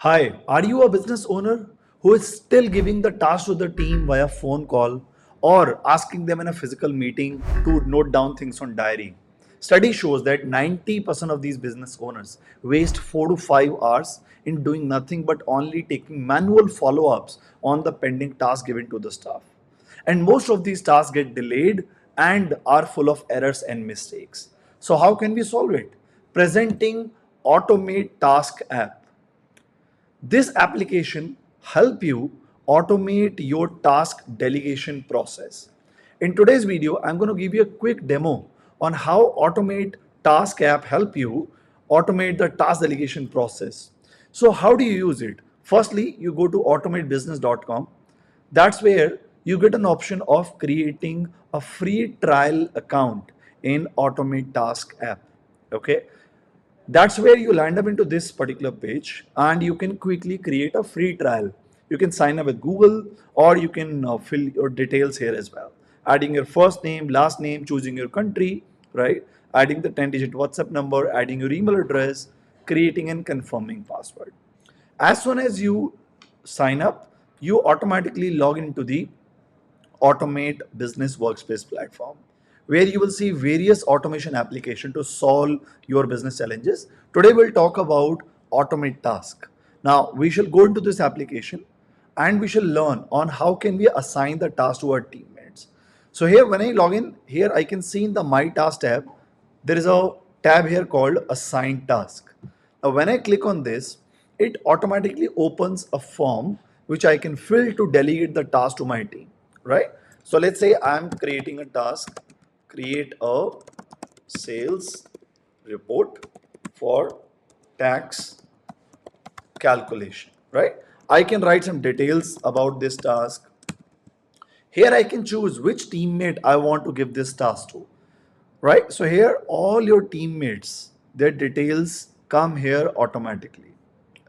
Hi, are you a business owner who is still giving the task to the team via phone call or asking them in a physical meeting to note down things on diary? Study shows that 90% of these business owners waste 4 to 5 hours in doing nothing but only taking manual follow-ups on the pending task given to the staff. And most of these tasks get delayed and are full of errors and mistakes. So how can we solve it? Presenting Automate Task app. This application help you automate your task delegation process. In today's video, I'm going to give you a quick demo on how Automate Task app help you automate the task delegation process. So how do you use it? Firstly, you go to automatebusiness.com. That's where you get an option of creating a free trial account in Automate Task app. Okay, that's where you land up into this particular page and you can quickly create a free trial. You can sign up with Google or you can fill your details here as well, adding your first name, last name, choosing your country, right, adding the 10-digit WhatsApp number, adding your email address, creating and confirming password. As soon as you sign up, you automatically log into the Automate Business Workspace platform, where you will see various automation application to solve your business challenges. Today we'll talk about Automate Task. Now we shall go into this application and we shall learn on how can we assign the task to our teammates. So here when I log in, here I can see in the My Task tab, there is a tab here called Assign Task. Now when I click on this, it automatically opens a form which I can fill to delegate the task to my team, right? So let's say I'm creating a task, create a sales report for tax calculation, right? I can write some details about this task. Here I can choose which teammate I want to give this task to, right? So here all your teammates, their details come here automatically.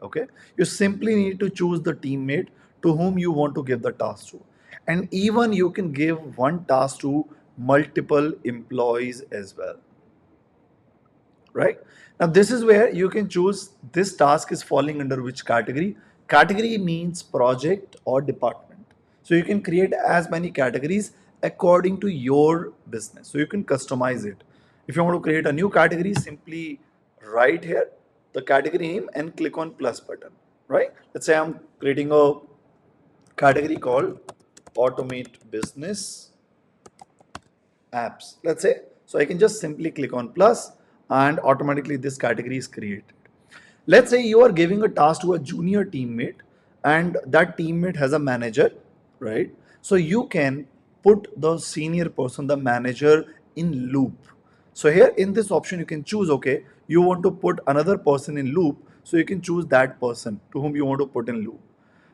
Okay, you simply need to choose the teammate to whom you want to give the task to, and even you can give one task to multiple employees as well, right? Now this is where you can choose this task is falling under which category. Category means project or department, so you can create as many categories according to your business, so you can customize it. If you want to create a new category, simply write here the category name and click on plus button, right? Let's say I'm creating a category called Automate Business Apps, let's say. So I can just simply click on plus and automatically this category is created. Let's say you are giving a task to a junior teammate and that teammate has a manager, right? So you can put the senior person, the manager, in loop. So here in this option you can choose, okay, you want to put another person in loop, so you can choose that person to whom you want to put in loop.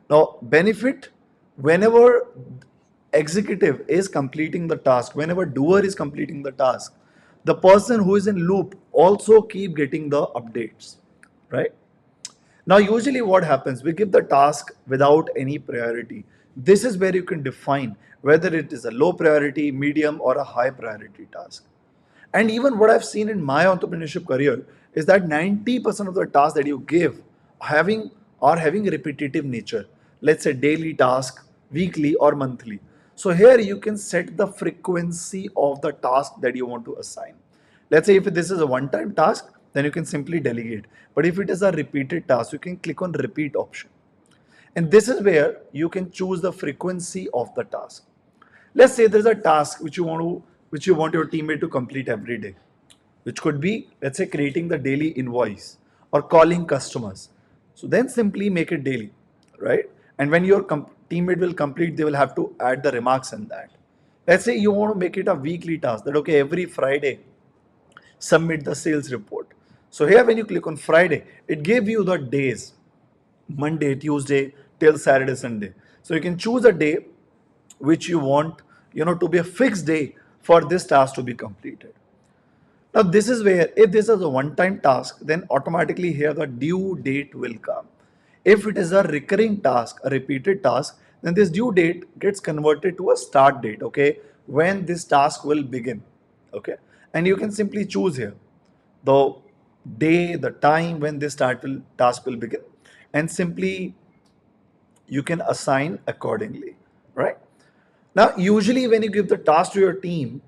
Now benefit, whenever executive is completing the task, whenever doer is completing the task, the person who is in loop also keep getting the updates, right? Now usually what happens, we give the task without any priority. This is where you can define whether it is a low priority, medium or a high priority task. And even what I've seen in my entrepreneurship career is that 90% of the tasks that you give having are having repetitive nature. Let's say daily task, weekly or monthly. So here you can set the frequency of the task that you want to assign. Let's say if this is a one-time task, then you can simply delegate. But if it is a repeated task, you can click on repeat option. And this is where you can choose the frequency of the task. Let's say there's a task which you want your teammate to complete every day, which could be, let's say, creating the daily invoice or calling customers. So then simply make it daily, right? And when your teammate will complete, they will have to add the remarks in that. Let's say you want to make it a weekly task, that okay, every Friday submit the sales report. So here when you click on Friday, it gave you the days, Monday, Tuesday till Saturday, Sunday. So you can choose a day which you want, to be a fixed day for this task to be completed. Now this is where if this is a one-time task, then automatically here the due date will come. If it is a recurring task, a repeated task, then this due date gets converted to a start date, okay, when this task will begin, okay. And you can simply choose here the day, the time when this task will begin. and simply you can assign accordingly, right? Now, usually when you give the task to your team,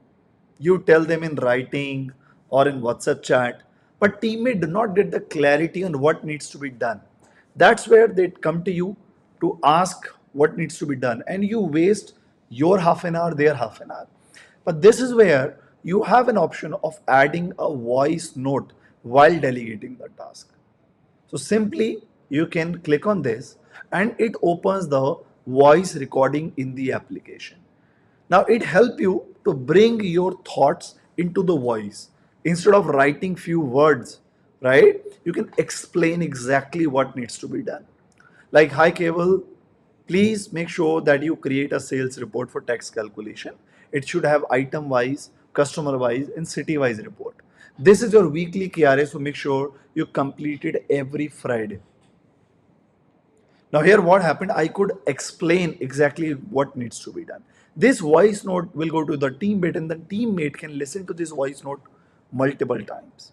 you tell them in writing or in WhatsApp chat, but teammate do not get the clarity on what needs to be done. That's where they come to you to ask what needs to be done, and you waste your half an hour, their half an hour. But this is where you have an option of adding a voice note while delegating the task. So simply you can click on this and it opens the voice recording in the application. Now it helps you to bring your thoughts into the voice. Instead of writing few words, right? You can explain exactly what needs to be done. Like, hi Kewal, please make sure that you create a sales report for tax calculation. It should have item wise, customer wise, and city wise report. This is your weekly KRA, so make sure you complete it every Friday. Now here what happened, I could explain exactly what needs to be done. This voice note will go to the teammate and the teammate can listen to this voice note multiple times.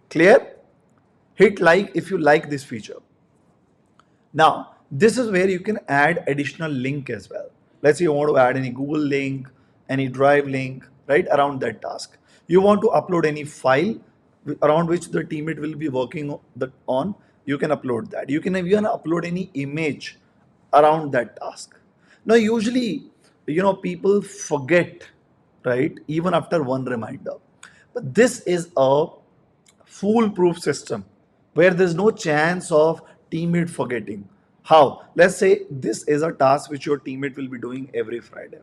Clear? Hit like if you like this feature. Now, this is where you can add additional link as well. Let's say you want to add any Google link, any Drive link, right, around that task. You want to upload any file around which the teammate will be working on, you can upload that. You can even upload any image around that task. Now, usually, people forget, right, even after one reminder. But this is a foolproof system where there's no chance of teammate forgetting. How? Let's say this is a task which your teammate will be doing every Friday.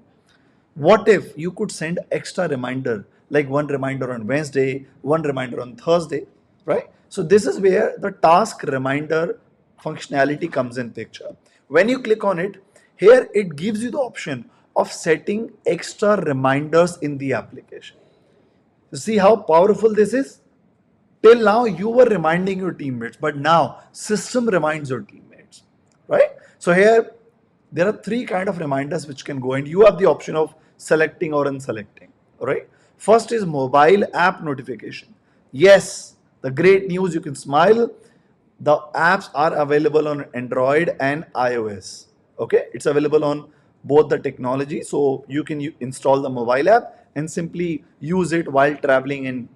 What if you could send extra reminder, like one reminder on Wednesday, one reminder on Thursday, right? So this is where the task reminder functionality comes in picture. When you click on it, here it gives you the option of setting extra reminders in the application. See how powerful this is? Till now you were reminding your teammates, but now system reminds your teammates, right? So here there are three kind of reminders which can go, and you have the option of selecting or unselecting, right? First is mobile app notification. Yes, the great news, you can smile. The apps are available on Android and iOS. Okay, it's available on both the technology, so you can install the mobile app and simply use it while traveling and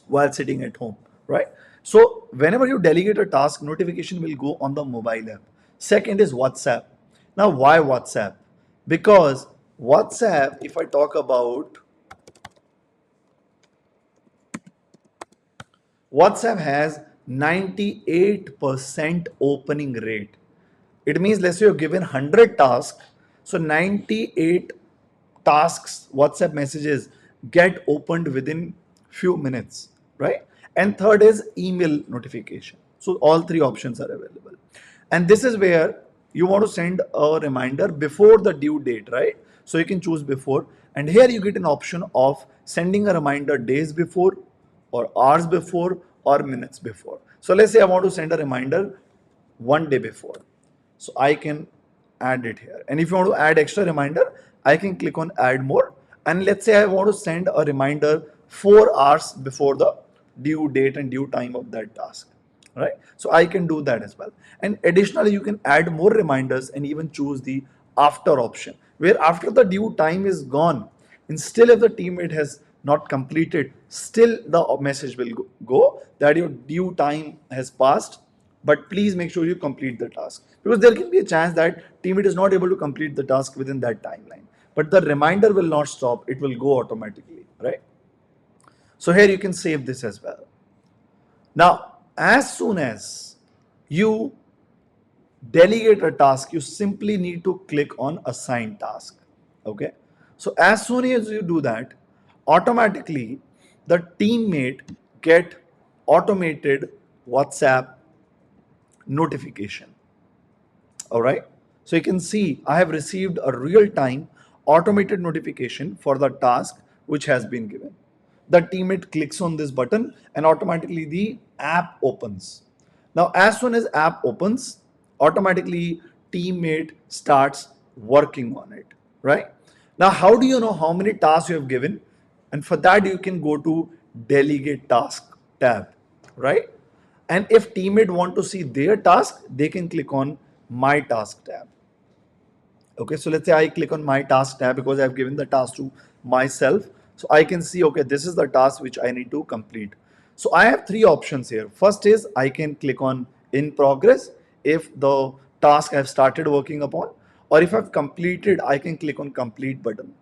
while sitting at home, right? So whenever you delegate a task, notification will go on the mobile app. Second is WhatsApp. Now, why WhatsApp? Because WhatsApp, if I talk about WhatsApp, has 98% opening rate. It means, let's say you're given 100 tasks, so 98 tasks, WhatsApp messages get opened within few minutes, right? And third is email notification. So all three options are available. And this is where you want to send a reminder before the due date, right? So you can choose before. And here you get an option of sending a reminder days before, or hours before, or minutes before. So let's say I want to send a reminder one day before. So I can add it here. And if you want to add extra reminder, I can click on add more. And let's say I want to send a reminder 4 hours before the due date and due time of that task, right? So I can do that as well. And additionally, you can add more reminders and even choose the after option, where after the due time is gone, and still if the teammate has not completed, still the message will go that your due time has passed, but please make sure you complete the task, because there can be a chance that teammate is not able to complete the task within that timeline, but the reminder will not stop, it will go automatically, right? So here you can save this as well. Now, as soon as you delegate a task, you simply need to click on assign task. Okay, so as soon as you do that, automatically the teammate get automated WhatsApp notification. All right, so you can see I have received a real-time automated notification for the task which has been given. The teammate clicks on this button and automatically the app opens. Now, as soon as app opens, automatically teammate starts working on it, right? Now, how do you know how many tasks you have given? And for that, you can go to delegate task tab, right? And if teammate want to see their task, they can click on my task tab. Okay, so let's say I click on my task tab because I've given the task to myself. So I can see, okay, this is the task which I need to complete. So I have three options here. First is I can click on in progress if the task I've started working upon, or if I've completed, I can click on complete button.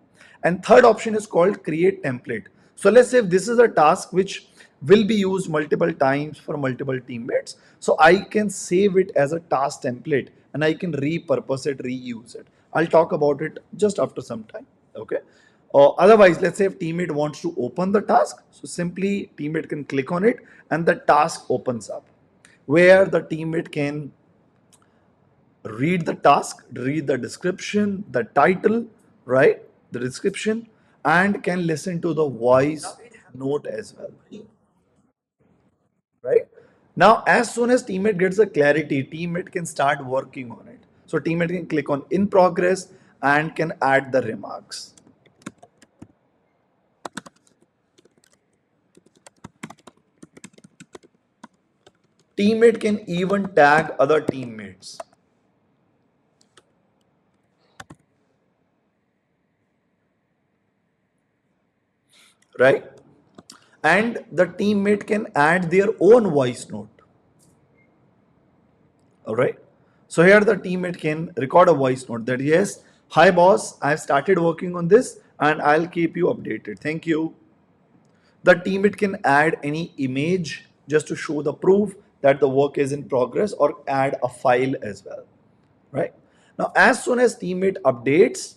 And third option is called create template. So let's say if this is a task which will be used multiple times for multiple teammates. So I can save it as a task template and I can repurpose it, reuse it. I'll talk about it just after some time. Okay. Otherwise, let's say if teammate wants to open the task, so simply teammate can click on it and the task opens up where the teammate can read the task, read the description, the title, right? The description, and can listen to the voice note as well, right? Now, as soon as teammate gets the clarity, teammate can start working on it. So teammate can click on in progress and can add the remarks. Teammate can even tag other teammates, right? And the teammate can add their own voice note. All right. So here the teammate can record a voice note that yes, hi boss, I've started working on this and I'll keep you updated. Thank you. The teammate can add any image just to show the proof that the work is in progress or add a file as well, right? Now, as soon as teammate updates,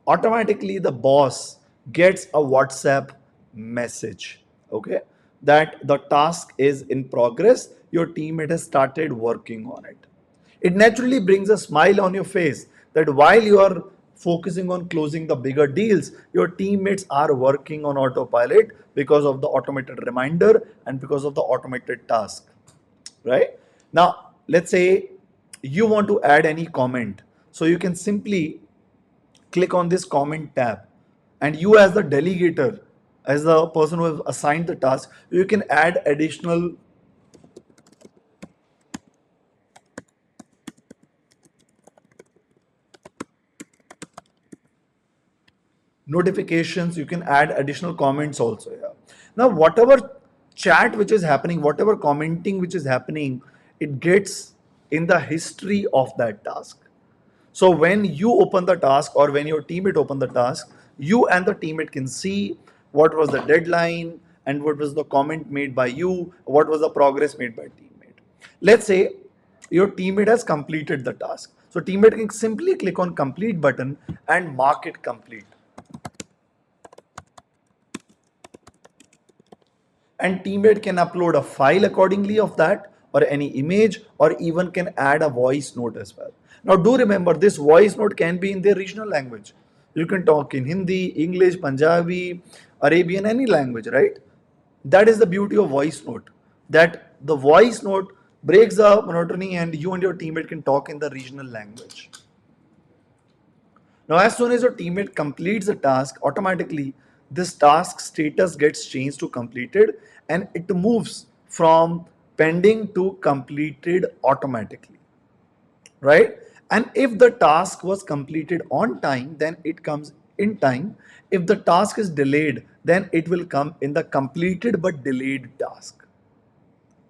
automatically the boss gets a WhatsApp message, okay, that the task is in progress. Your teammate has started working on it. It naturally brings a smile on your face that while you are focusing on closing the bigger deals, your teammates are working on autopilot because of the automated reminder and because of the automated task, right? Now, let's say you want to add any comment. So you can simply click on this comment tab, and you as the delegator, as the person who has assigned the task, you can add additional notifications, you can add additional comments also here. Now whatever chat which is happening, whatever commenting which is happening, it gets in the history of that task. So when you open the task or when your teammate open the task, you and the teammate can see what was the deadline and what was the comment made by you, what was the progress made by teammate. Let's say your teammate has completed the task. So teammate can simply click on complete button and mark it complete. And teammate can upload a file accordingly of that or any image or even can add a voice note as well. Now do remember this voice note can be in their regional language. You can talk in Hindi, English, Punjabi, Arabian, any language, right? That is the beauty of voice note, that the voice note breaks the monotony and you and your teammate can talk in the regional language. Now, as soon as your teammate completes the task, automatically this task status gets changed to completed and it moves from pending to completed automatically, right? And if the task was completed on time, then it comes in time. If the task is delayed, then it will come in the completed but delayed task.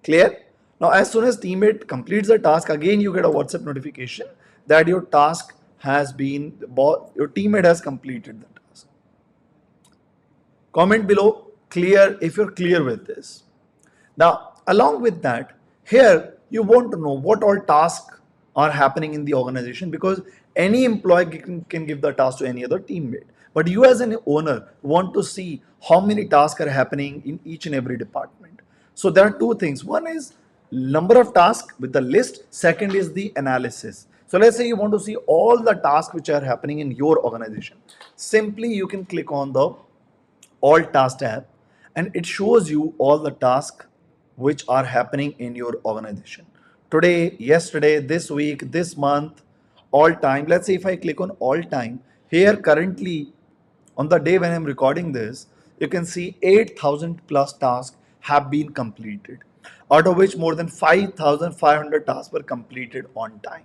Clear? Now, as soon as teammate completes the task, again you get a WhatsApp notification that your task has been, your teammate has completed the task. Comment below clear if you're clear with this. Now, along with that, here you want to know what all tasks are happening in the organization because any employee can give the task to any other teammate. But you as an owner want to see how many tasks are happening in each and every department. So there are two things. One is number of tasks with the list. Second is the analysis. So let's say you want to see all the tasks which are happening in your organization. Simply you can click on the all task tab and it shows you all the tasks which are happening in your organization today, yesterday, this week, this month, all time. Let's say if I click on all time here, currently on the day when I'm recording this, you can see 8,000 plus tasks have been completed. out of which more than 5,500 tasks were completed on time.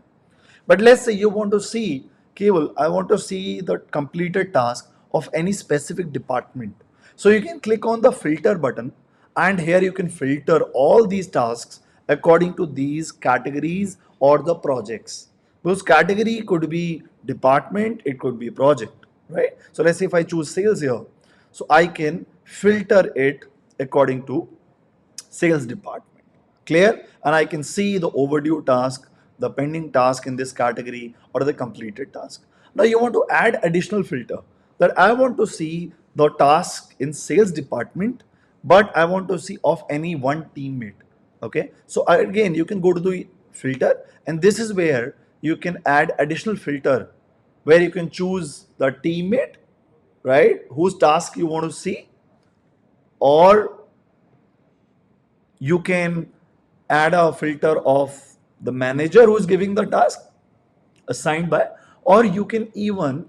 But let's say you want to see, Kewal, I want to see the completed task of any specific department. So you can click on the filter button, and here you can filter all these tasks according to these categories or the projects. Those category could be department, it could be project, right? So let's say if I choose sales here, so I can filter it according to sales department. Clear? And I can see the overdue task, the pending task in this category, or the completed task. Now you want to add additional filter that I want to see the task in sales department, but I want to see of any one teammate. Okay. So again, you can go to the filter, and this is where you can add additional filter where you can choose the teammate, right? Whose task you want to see, or you can add a filter of the manager who is giving the task assigned by, or you can even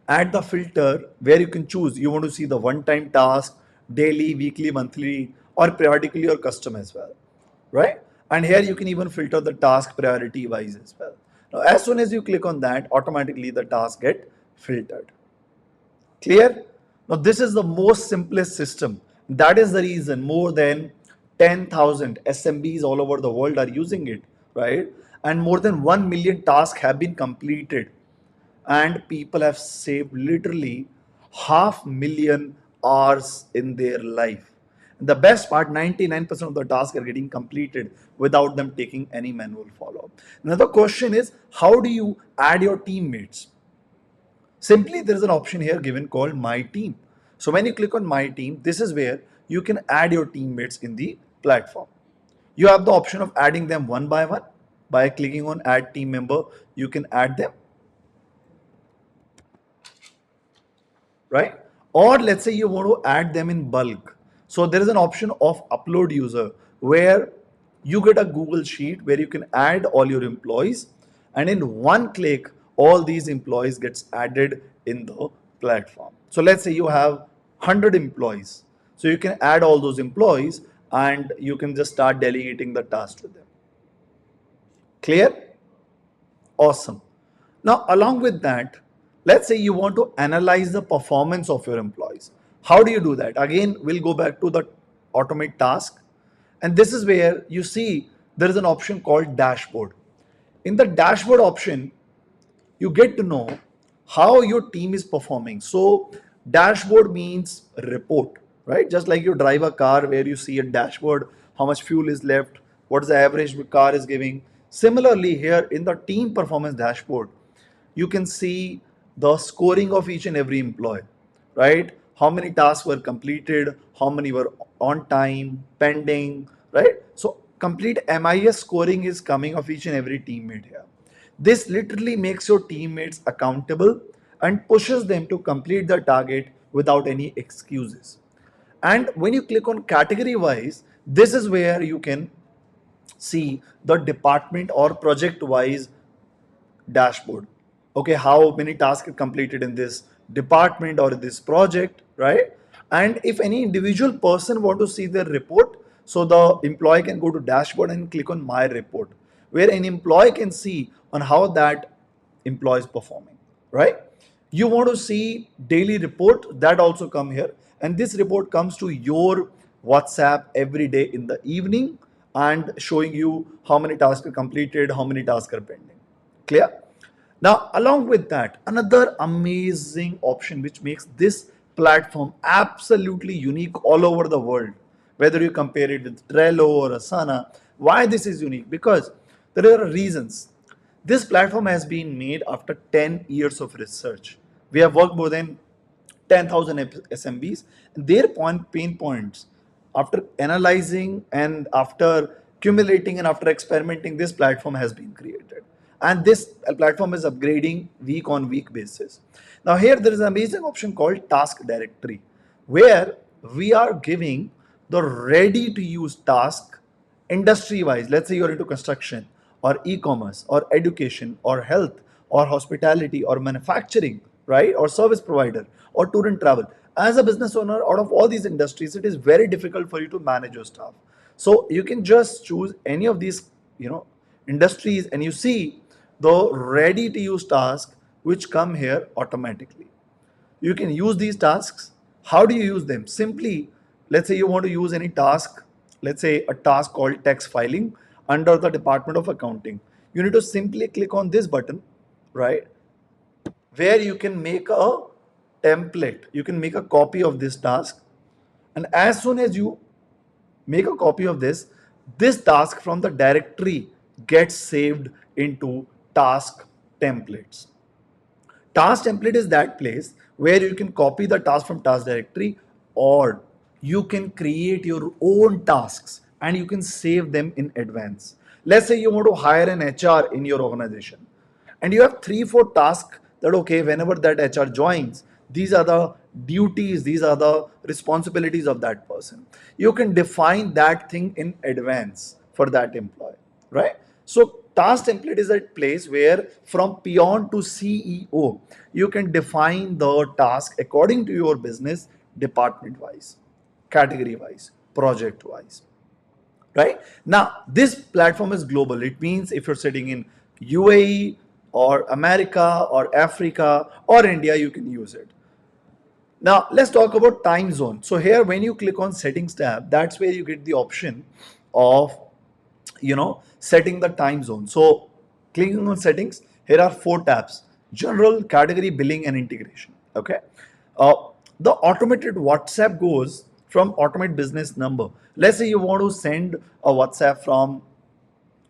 add the filter where you can choose you want to see the one time task, daily, weekly, monthly, or periodically, or custom as well, right? And here you can even filter the task priority wise as well. Now as soon as you click on that, automatically the task get filtered. Clear? Now this is the most simplest system. That is the reason more than 10,000 SMBs all over the world are using it, right? And more than 1 million tasks have been completed, and people have saved literally 500,000 hours in their life. And the best part, 99% of the tasks are getting completed without them taking any manual follow-up. Another question is, how do you add your teammates? Simply, there is an option here given called My Team. So when you click on My Team, this is where you can add your teammates in the platform. You have the option of adding them one by one. By clicking on Add Team Member, you can add them, right? Or let's say you want to add them in bulk. So there is an option of Upload User where you get a Google Sheet where you can add all your employees, and in one click all these employees gets added in the platform. So let's say you have 100 employees. So you can add all those employees and you can just start delegating the task to them. Clear? Awesome. Now, along with that, let's say you want to analyze the performance of your employees. How do you do that? Again, we'll go back to the automate task. And this is where you see there is an option called dashboard. In the dashboard option, you get to know how your team is performing. So dashboard means report, right? Just like you drive a car where you see a dashboard, how much fuel is left, what is the average the car is giving. Similarly, here in the team performance dashboard, you can see the scoring of each and every employee, right? How many tasks were completed, how many were on time, pending, right? So complete MIS scoring is coming of each and every teammate here. This literally makes your teammates accountable and pushes them to complete the target without any excuses. And when you click on category wise, this is where you can see the department or project wise dashboard. Okay, how many tasks are completed in this department or this project, right? And if any individual person want to see their report, so the employee can go to dashboard and click on my report, where an employee can see on how that employee is performing, right? You want to see daily report, that also come here, and this report comes to your WhatsApp every day in the evening and showing you how many tasks are completed, how many tasks are pending. Clear? Now, along with that, another amazing option which makes this platform absolutely unique all over the world, whether you compare it with Trello or Asana. Why this is unique? Because there are reasons. This platform has been made after 10 years of research. We have worked more than 10,000 SMBs, and their pain points, after analyzing and after accumulating and after experimenting, this platform has been created. And this platform is upgrading week on week basis. Now here there is an amazing option called task directory, where we are giving the ready to use task industry wise. Let's say you're into construction or e-commerce or education or health or hospitality or manufacturing, right? Or service provider or tour and travel. As a business owner, out of all these industries, it is very difficult for you to manage your staff. So you can just choose any of these, you know, industries, and you see the ready to use tasks which come here automatically. You can use these tasks. How do you use them? Simply, let's say you want to use any task, let's say a task called tax filing under the Department of Accounting. You need to simply click on this button, right? Where you can make a template, you can make a copy of this task. And as soon as you make a copy of this task from the directory gets saved into task templates. Task template is that place where you can copy the task from task directory, or you can create your own tasks and you can save them in advance. Let's say you want to hire an HR in your organization and you have 3 4 tasks that, okay, whenever that HR joins, these are the duties, these are the responsibilities of that person. You can define that thing in advance for that employee, right? So task template is a place where from peon to CEO, you can define the task according to your business, department wise, category wise, project wise, right? Now this platform is global. It means if you're sitting in UAE or America or Africa or India, you can use it. Now let's talk about time zone. So here when you click on settings tab, that's where you get the option of, you know, setting the time zone. So clicking on settings, here are 4 tabs: general, category, billing, and integration. Okay. uh, the automated WhatsApp goes from automate business number. Let's say you want to send a WhatsApp from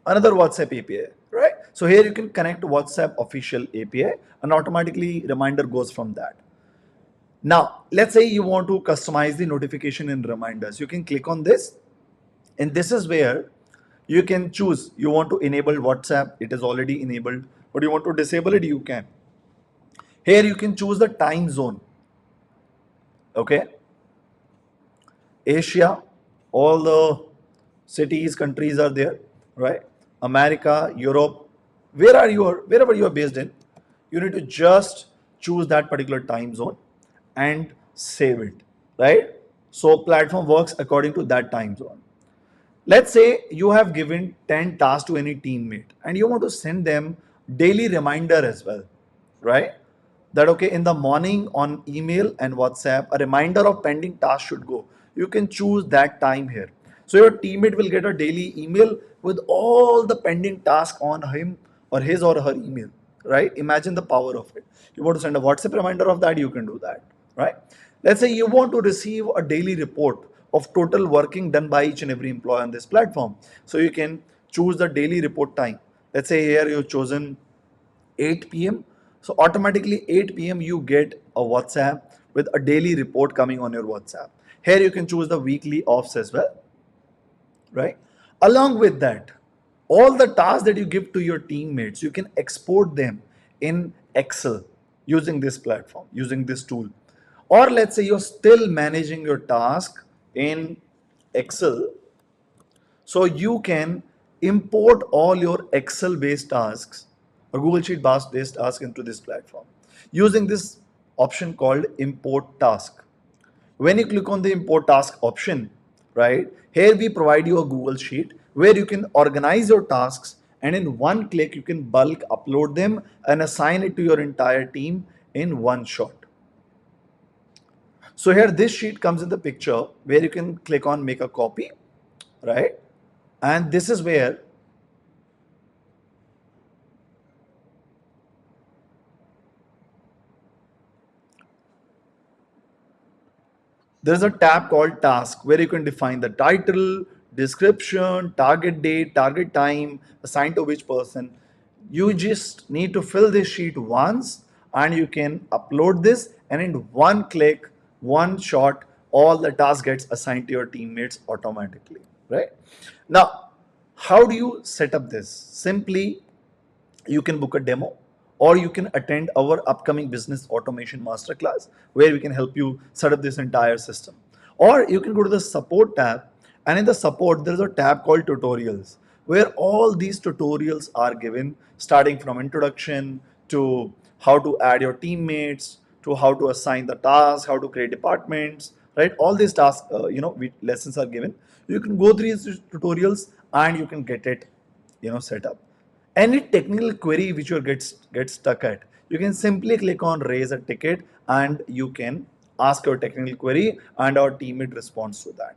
another WhatsApp API, right? So here you can connect to WhatsApp official API and automatically reminder goes from that. Now let's say you want to customize the notification and reminders. You can click on this, and this is where you can choose. You want to enable WhatsApp, it is already enabled, but you want to disable it, you can. Here you can choose the time zone. Okay, Asia, all the cities, countries are there, right? America, Europe, wherever you are based in, you need to just choose that particular time zone and save it, right? So platform works according to that time zone. Let's say you have given 10 tasks to any teammate and you want to send them daily reminder as well, right? That, okay, in the morning on email and WhatsApp, a reminder of pending task should go. You can choose that time here. So your teammate will get a daily email with all the pending tasks on him or his or her email, right? Imagine the power of it. You want to send a WhatsApp reminder of that, you can do that, right? Let's say you want to receive a daily report of total working done by each and every employee on this platform. So you can choose the daily report time. Let's say here you've chosen 8 p.m. So automatically 8 p.m. you get a WhatsApp with a daily report coming on your WhatsApp. Here you can choose the weekly offs as well, right? Along with that, all the tasks that you give to your teammates, you can export them in Excel using this platform, using this tool. Or let's say you're still managing your task in Excel, so you can import all your Excel based tasks or Google Sheet based tasks into this platform using this option called import task. When you click on the import task option, right, here we provide you a Google Sheet where you can organize your tasks, and in one click you can bulk upload them and assign it to your entire team in one shot. So here this sheet comes in the picture where you can click on make a copy, right? And this is where there's a tab called task where you can define the title, description, target date, target time, assigned to which person. You just need to fill this sheet once and you can upload this, and in one click, one shot, all the task gets assigned to your teammates automatically, right? Now, how do you set up this? Simply, you can book a demo, or you can attend our upcoming business automation masterclass where we can help you set up this entire system. Or you can go to the support tab, and in the support there is a tab called tutorials where all these tutorials are given, starting from introduction to how to add your teammates, to how to assign the tasks, how to create departments, right? All these tasks, lessons are given. You can go through these tutorials and you can get it, set up. Any technical query which you get stuck at, you can simply click on raise a ticket and you can ask your technical query and our teammate responds to that.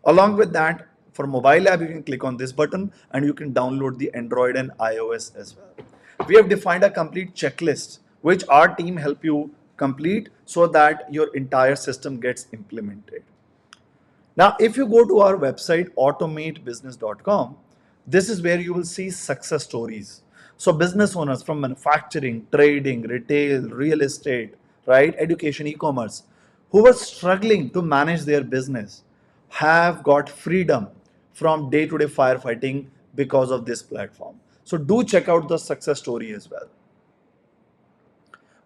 Along with that, for mobile app, you can click on this button and you can download the Android and iOS as well. We have defined a complete checklist which our team help you complete so that your entire system gets implemented. Now, if you go to our website, automatebusiness.com, this is where you will see success stories. So business owners from manufacturing, trading, retail, real estate, right, education, e-commerce, who were struggling to manage their business have got freedom from day-to-day firefighting because of this platform. So do check out the success story as well.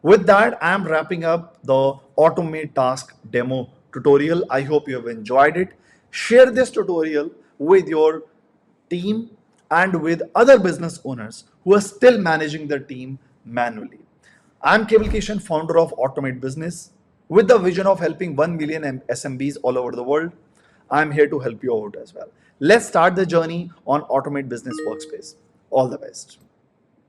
With that, I am wrapping up the Automate Task demo tutorial. I hope you have enjoyed it. Share this tutorial with your team and with other business owners who are still managing their team manually. I'm Kewal Kishan, founder of Automate Business, with the vision of helping 1 million SMBs all over the world. I'm here to help you out as well. Let's start the journey on Automate Business Workspace. All the best.